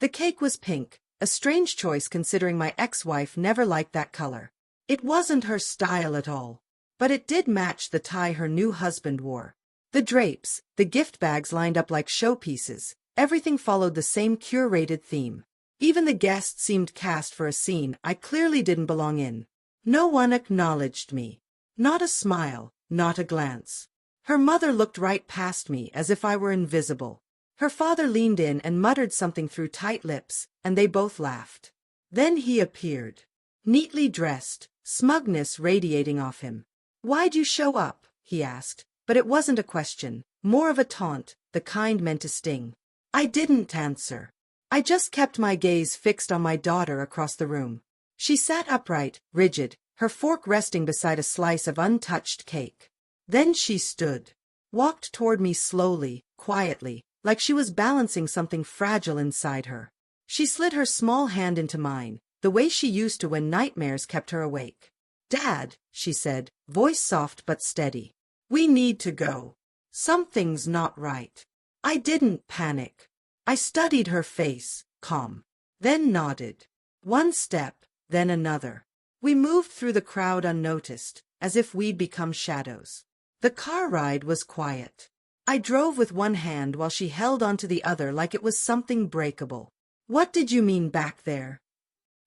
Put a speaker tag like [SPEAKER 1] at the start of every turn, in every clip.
[SPEAKER 1] The cake was pink, a strange choice considering my ex-wife never liked that color. It wasn't her style at all. But it did match the tie her new husband wore. The drapes, the gift bags lined up like showpieces, everything followed the same curated theme. Even the guests seemed cast for a scene I clearly didn't belong in. No one acknowledged me. Not a smile, not a glance. Her mother looked right past me as if I were invisible. Her father leaned in and muttered something through tight lips, and they both laughed. Then he appeared. Neatly dressed, smugness radiating off him. "Why'd you show up?" he asked, but it wasn't a question, more of a taunt, the kind meant to sting. I didn't answer. I just kept my gaze fixed on my daughter across the room. She sat upright, rigid, her fork resting beside a slice of untouched cake. Then she stood. Walked toward me slowly, quietly, like she was balancing something fragile inside her. She slid her small hand into mine, the way she used to when nightmares kept her awake. "Dad," she said, voice soft but steady. "We need to go. Something's not right." I didn't panic. I studied her face, calm. Then nodded. One step, then another. We moved through the crowd unnoticed, as if we'd become shadows. The car ride was quiet. I drove with one hand while she held onto the other like it was something breakable. "What did you mean back there?"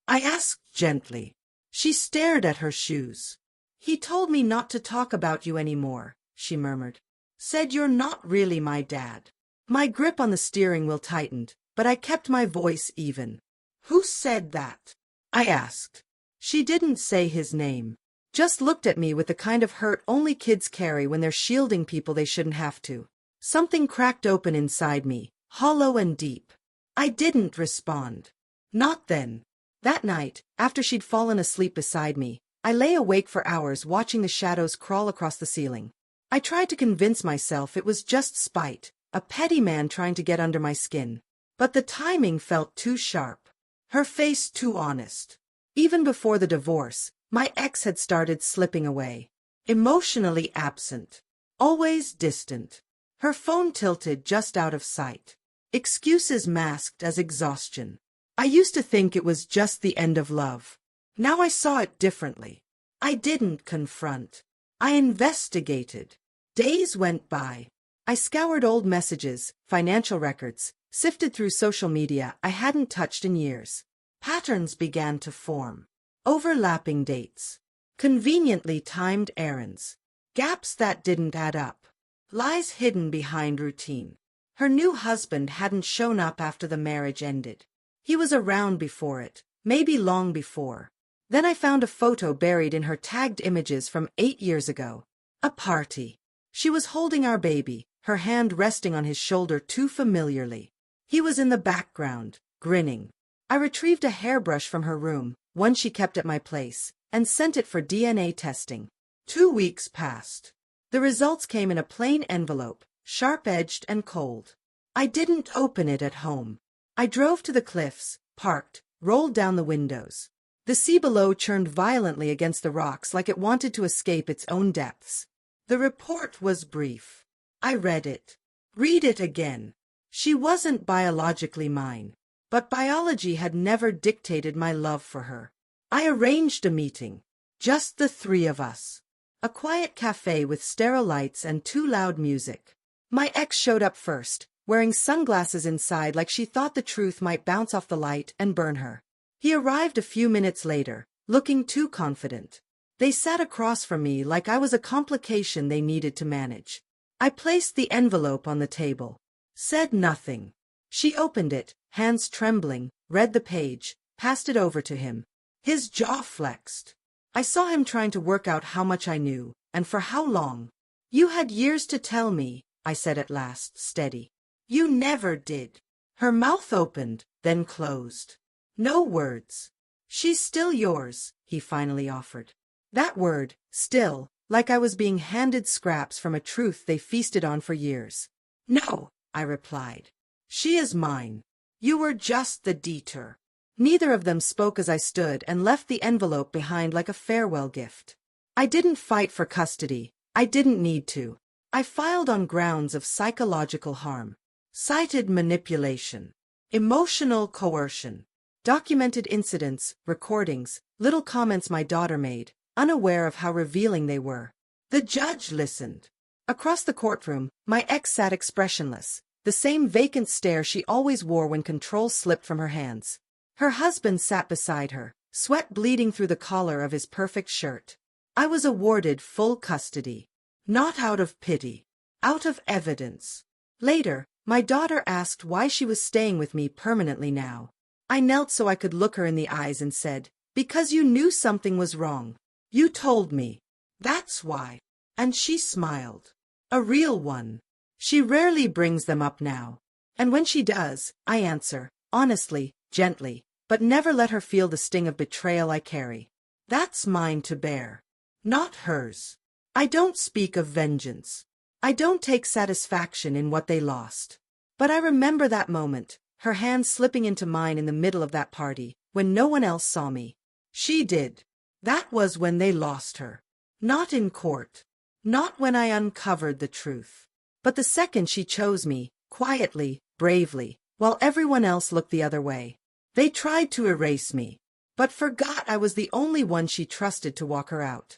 [SPEAKER 1] I asked gently. She stared at her shoes. "He told me not to talk about you anymore," she murmured. "Said you're not really my dad." My grip on the steering wheel tightened, but I kept my voice even. "Who said that?" I asked. She didn't say his name. Just looked at me with the kind of hurt only kids carry when they're shielding people they shouldn't have to. Something cracked open inside me, hollow and deep. I didn't respond. Not then. That night, after she'd fallen asleep beside me, I lay awake for hours watching the shadows crawl across the ceiling. I tried to convince myself it was just spite, a petty man trying to get under my skin. But the timing felt too sharp. Her face too honest. Even before the divorce, my ex had started slipping away. Emotionally absent. Always distant. Her phone tilted just out of sight. Excuses masked as exhaustion. I used to think it was just the end of love. Now I saw it differently. I didn't confront. I investigated. Days went by. I scoured old messages, financial records, sifted through social media I hadn't touched in years. Patterns began to form. Overlapping dates. Conveniently timed errands. Gaps that didn't add up. Lies hidden behind routine. Her new husband hadn't shown up after the marriage ended. He was around before it, maybe long before. Then I found a photo buried in her tagged images from 8 years ago. A party. She was holding our baby, her hand resting on his shoulder too familiarly. He was in the background, grinning. I retrieved a hairbrush from her room, one she kept at my place, and sent it for DNA testing. 2 weeks passed. The results came in a plain envelope, sharp-edged and cold. I didn't open it at home. I drove to the cliffs, parked, rolled down the windows. The sea below churned violently against the rocks like it wanted to escape its own depths. The report was brief. I read it. Read it again. She wasn't biologically mine, but biology had never dictated my love for her. I arranged a meeting. Just the 3 of us. A quiet cafe with sterile lights and too loud music. My ex showed up first, wearing sunglasses inside like she thought the truth might bounce off the light and burn her. He arrived a few minutes later, looking too confident. They sat across from me like I was a complication they needed to manage. I placed the envelope on the table. Said nothing. She opened it, hands trembling, read the page, passed it over to him. His jaw flexed. I saw him trying to work out how much I knew, and for how long. "You had years to tell me," I said at last, steady. "You never did." Her mouth opened, then closed. No words. "She's still yours," he finally offered. That word, still, like I was being handed scraps from a truth they feasted on for years. "No," I replied. "She is mine. You were just the detour." Neither of them spoke as I stood and left the envelope behind like a farewell gift. I didn't fight for custody. I didn't need to. I filed on grounds of psychological harm. Cited manipulation. Emotional coercion. Documented incidents, recordings, little comments my daughter made, unaware of how revealing they were. The judge listened. Across the courtroom, my ex sat expressionless, the same vacant stare she always wore when control slipped from her hands. Her husband sat beside her, sweat bleeding through the collar of his perfect shirt. I was awarded full custody. Not out of pity. Out of evidence. Later, my daughter asked why she was staying with me permanently now. I knelt so I could look her in the eyes and said, "Because you knew something was wrong. You told me. That's why." And she smiled. A real one. She rarely brings them up now. And when she does, I answer, honestly, gently, but never let her feel the sting of betrayal I carry. That's mine to bear. Not hers. I don't speak of vengeance. I don't take satisfaction in what they lost. But I remember that moment, her hand slipping into mine in the middle of that party, when no one else saw me. She did. That was when they lost her. Not in court. Not when I uncovered the truth. But the second she chose me, quietly, bravely, while everyone else looked the other way. They tried to erase me, but forgot I was the only one she trusted to walk her out.